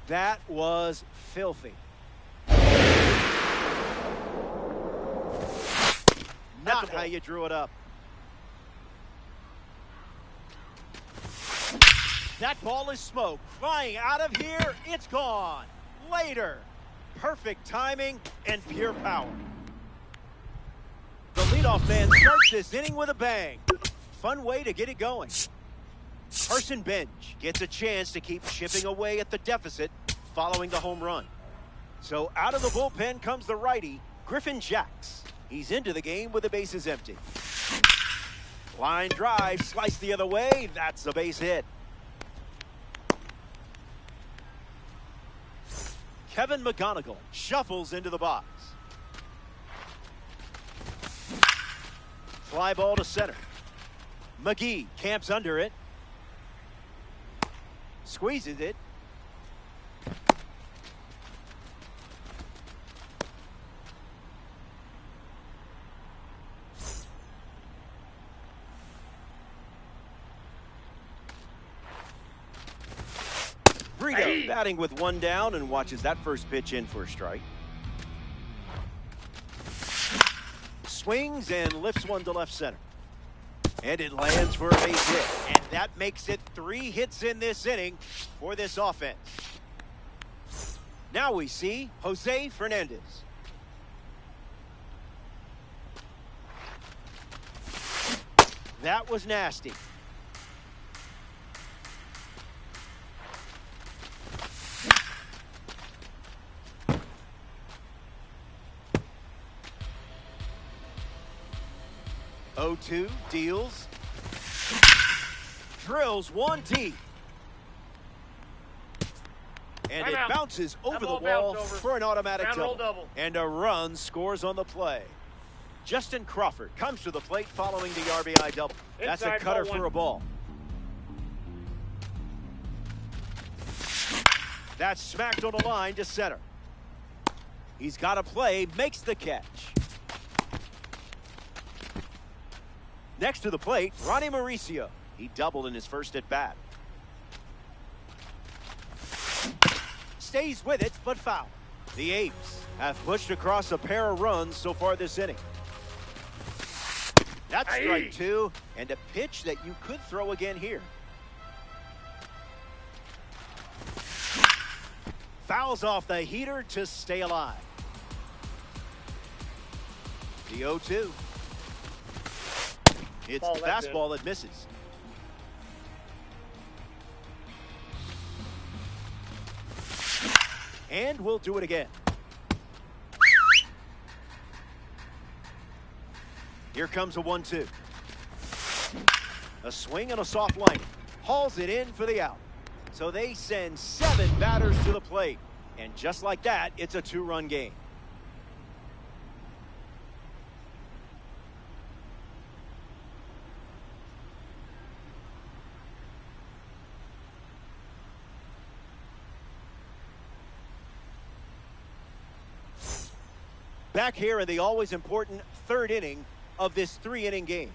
That was filthy. Not how you drew it up. That ball is smoke. Flying out of here, it's gone. Later. Perfect timing and pure power. The leadoff man starts this inning with a bang. Fun way to get it going. Carson Bench gets a chance to keep chipping away at the deficit following the home run. So out of the bullpen comes the righty, Griffin Jacks. He's into the game with the bases empty. Line drive, slice the other way. That's a base hit. Kevin McGonigal shuffles into the box. Fly ball to center. McGee camps under it. Squeezes it. Brito batting with one down and watches that first pitch in for a strike. Swings and lifts one to left center. And it lands for a base hit. And that makes it 3 hits in this inning for this offense. Now we see Jose Fernandez. That was nasty. O2 deals. Drills one deep. And it bounces over the wall for an automatic double. And a run scores on the play. Justin Crawford comes to the plate following the RBI double. That's a cutter for a ball. That's smacked on the line to center. He's got a play, makes the catch. Next to the plate, Ronnie Mauricio. He doubled in his first at bat. Stays with it, but foul. The Apes have pushed across a pair of runs so far this inning. That's strike 2, and a pitch that you could throw again here. Fouls off the heater to stay alive. The 0-2. It's the fastball that misses. And we'll do it again. Here comes a 1-2. A swing and a soft line. Hauls it in for the out. So they send 7 batters to the plate. And just like that, it's a 2-run game. Back here in the always important 3rd inning of this 3-inning game.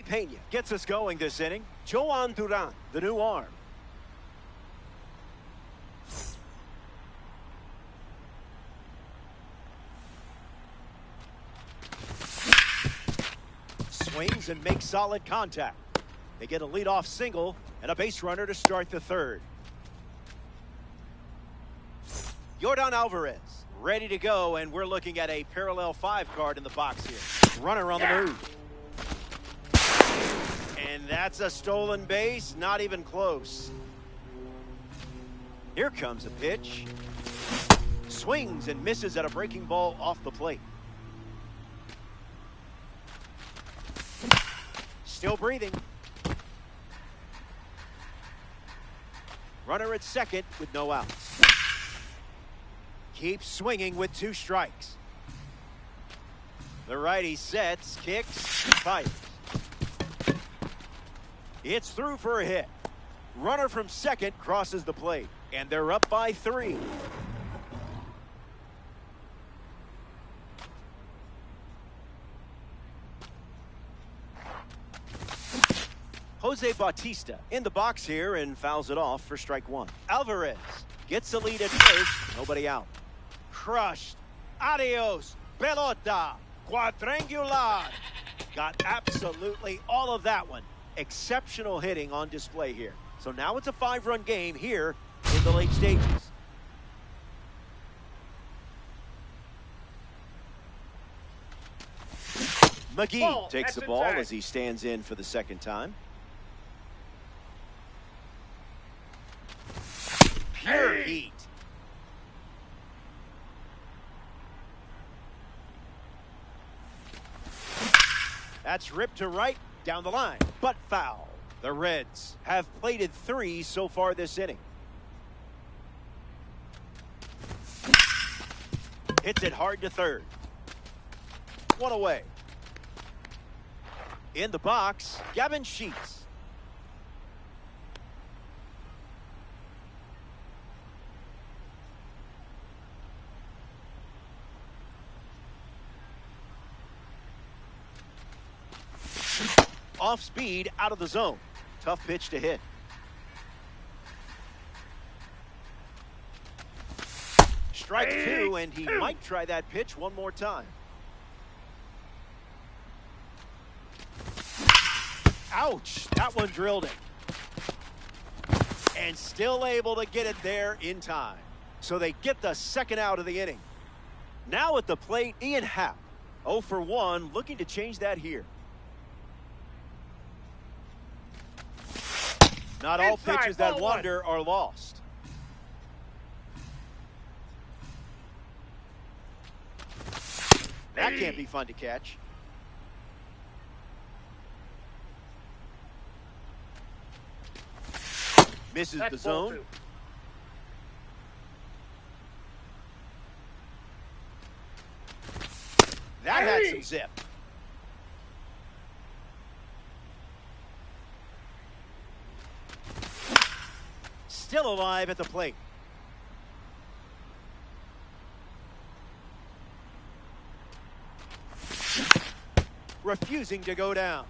Pena gets us going this inning. Joan Duran, the new arm. Swings and makes solid contact. They get a leadoff single and a base runner to start the 3rd. Yordan Alvarez ready to go, and we're looking at a parallel 5 card in the box here. Runner on the move. And that's a stolen base, not even close. Here comes a pitch. Swings and misses at a breaking ball off the plate. Still breathing. Runner at second with no outs. Keeps swinging with 2 strikes. The righty sets, kicks, fires. It's through for a hit. Runner from second crosses the plate, and they're up by 3. Jose Bautista in the box here and fouls it off for strike one. Alvarez gets the lead at first, nobody out. Crushed. Adios. Pelota. Quadrangular. Got absolutely all of that one. Exceptional hitting on display here. So now it's a 5-run game here in the late stages. McGee takes the ball as he stands in for the second time. Pure heat. That's ripped to right, down the line, but foul. The Reds have plated 3 so far this inning. Hits it hard to third. One away. In the box, Gavin Sheets. Off speed, out of the zone. Tough pitch to hit. Strike 2, and he might try that pitch one more time. Ouch, that one drilled it. And still able to get it there in time. So they get the second out of the inning. Now at the plate, Ian Happ. 0 for 1, looking to change that here. Not all pitches that wander are lost. That can't be fun to catch. Misses the zone. That had some zip. Still alive at the plate. Refusing to go down.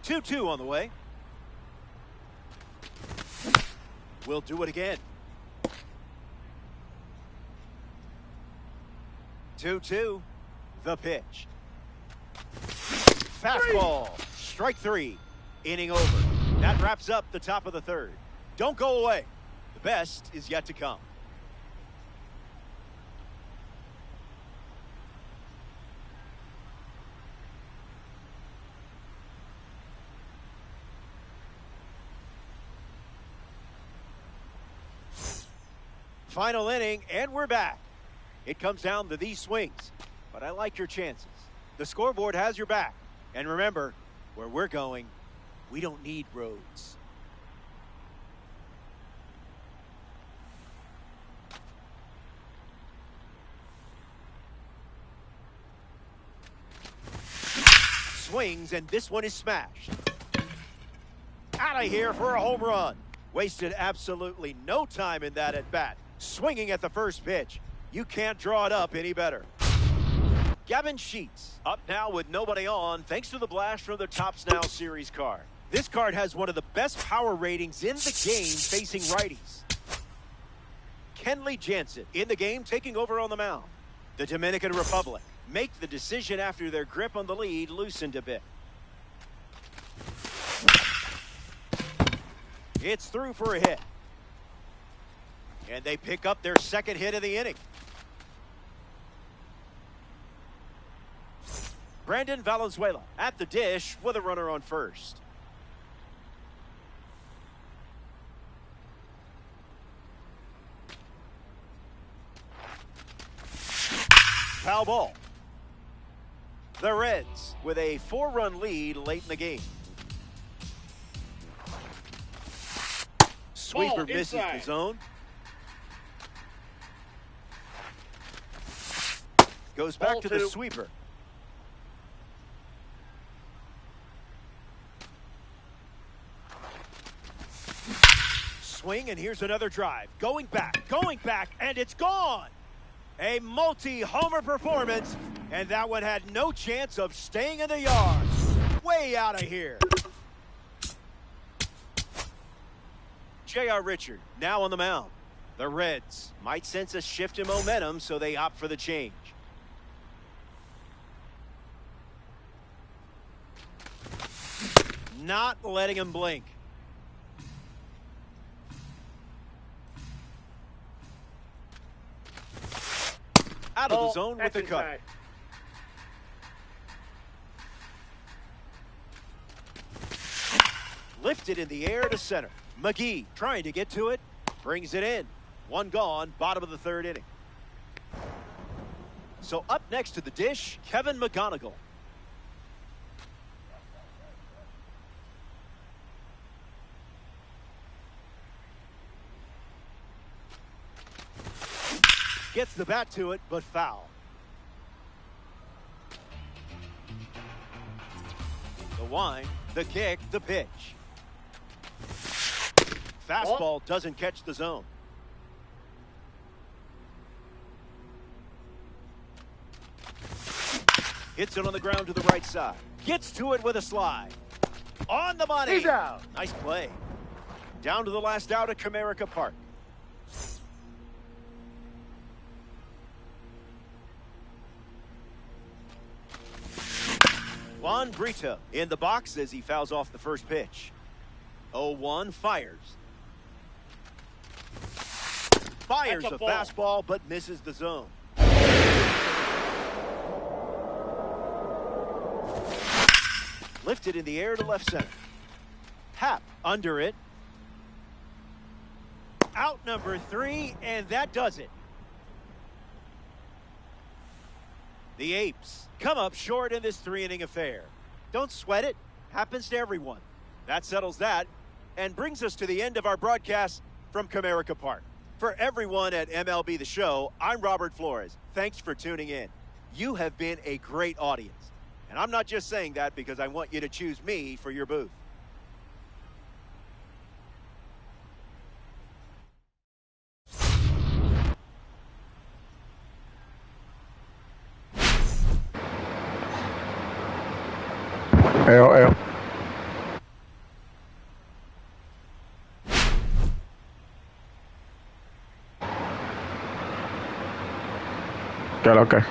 2-2 on the way. We'll do it again. 2-2. The pitch. Fastball. Strike 3. Inning over. That wraps up the top of the third. Don't go away. The best is yet to come. Final inning, and we're back. It comes down to these swings, but I like your chances. The scoreboard has your back. And remember, where we're going, we don't need roads. Swings, and this one is smashed. Out of here for a home run. Wasted absolutely no time in that at bat. Swinging at the first pitch. You can't draw it up any better. Gavin Sheets up now with nobody on thanks to the blast from the Topps Now Series card. This card has one of the best power ratings in the game facing righties. Kenley Jansen in the game taking over on the mound. The Dominican Republic make the decision after their grip on the lead loosened a bit. It's through for a hit. And they pick up their second hit of the inning. Brandon Valenzuela at the dish with a runner on first. Foul ball. The Reds with a 4-run lead late in the game. Sweeper misses the zone. Goes back to the sweeper. Swing, and here's another drive. Going back, and it's gone. A multi-homer performance, and that one had no chance of staying in the yard. Way out of here. J.R. Richard now on the mound. The Reds might sense a shift in momentum, so they opt for the change. Not letting him blink. Out of the zone with the cut. Lifted in the air to center. McGee trying to get to it. Brings it in. One gone, bottom of the third inning. So up next to the dish, Kevin McGonigal. Gets the bat to it, but foul. The wind, the kick, the pitch. Fastball doesn't catch the zone. Hits it on the ground to the right side. Gets to it with a slide. On the money. He's out. Nice play. Down to the last out at Comerica Park. Juan Brito in the box as he fouls off the first pitch. 0-1, fires. Fires a fastball, but misses the zone. Lifted in the air to left center. Happ under it. Out number 3, and that does it. The Apes come up short in this 3-inning affair. Don't sweat it. Happens to everyone. That settles that and brings us to the end of our broadcast from Comerica Park. For everyone at MLB The Show, I'm Robert Flores. Thanks for tuning in. You have been a great audience. And I'm not just saying that because I want you to choose me for your booth. LL. ¿Qué es lo que?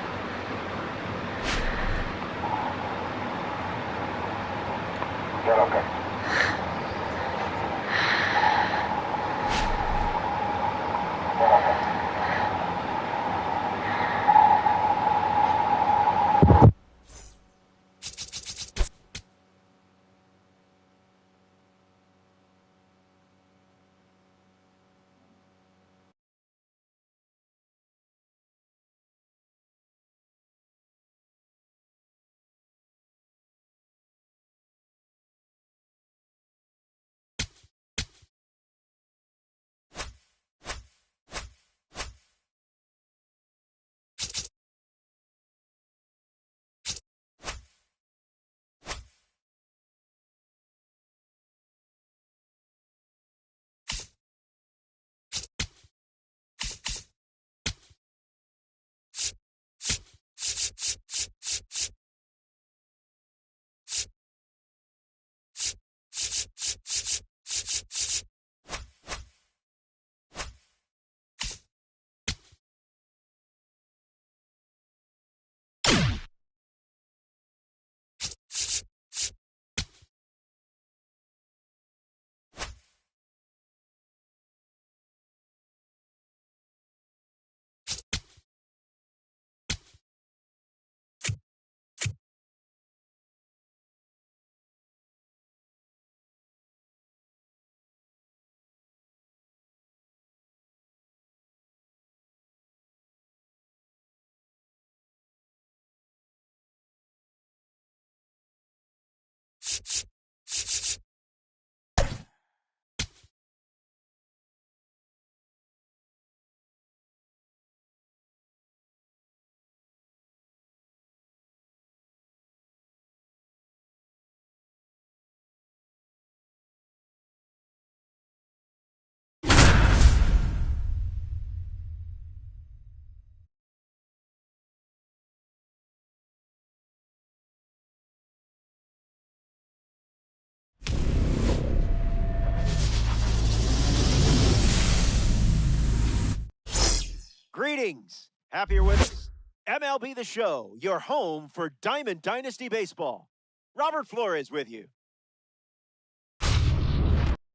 Greetings. Happy you're with us. MLB The Show, your home for Diamond Dynasty Baseball. Robert Flores with you.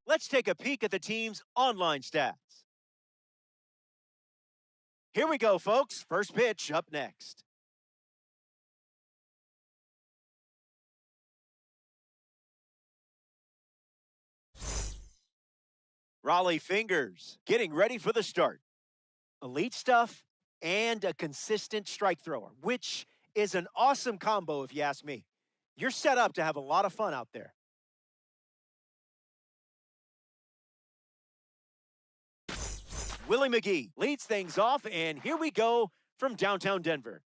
Let's take a peek at the team's online stats. Here we go, folks. First pitch up next. Raleigh Fingers getting ready for the start. Elite stuff and a consistent strike thrower, which is an awesome combo if you ask me. You're set up to have a lot of fun out there. Willie McGee leads things off, and here we go from downtown Denver.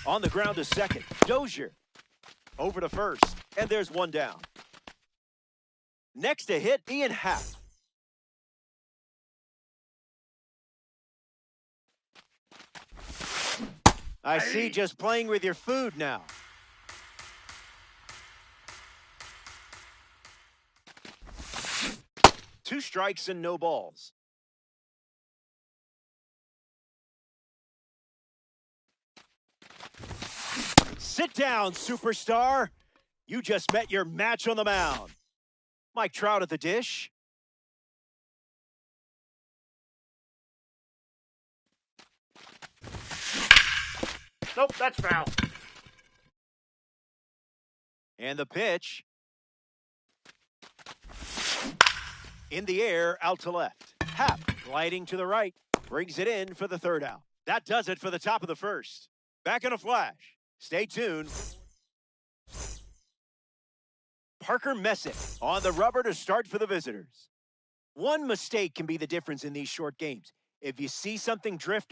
On the ground to second, Dozier. Over to first, and there's one down. Next to hit, Ian Happ. I see just playing with your food now. Two strikes and no balls. Sit down, superstar. You just met your match on the mound. Mike Trout at the dish. Nope, that's foul. And the pitch. In the air, out to left. Happ gliding to the right. Brings it in for the third out. That does it for the top of the first. Back in a flash. Stay tuned. Parker Messick on the rubber to start for the visitors. One mistake can be the difference in these short games. If you see something drift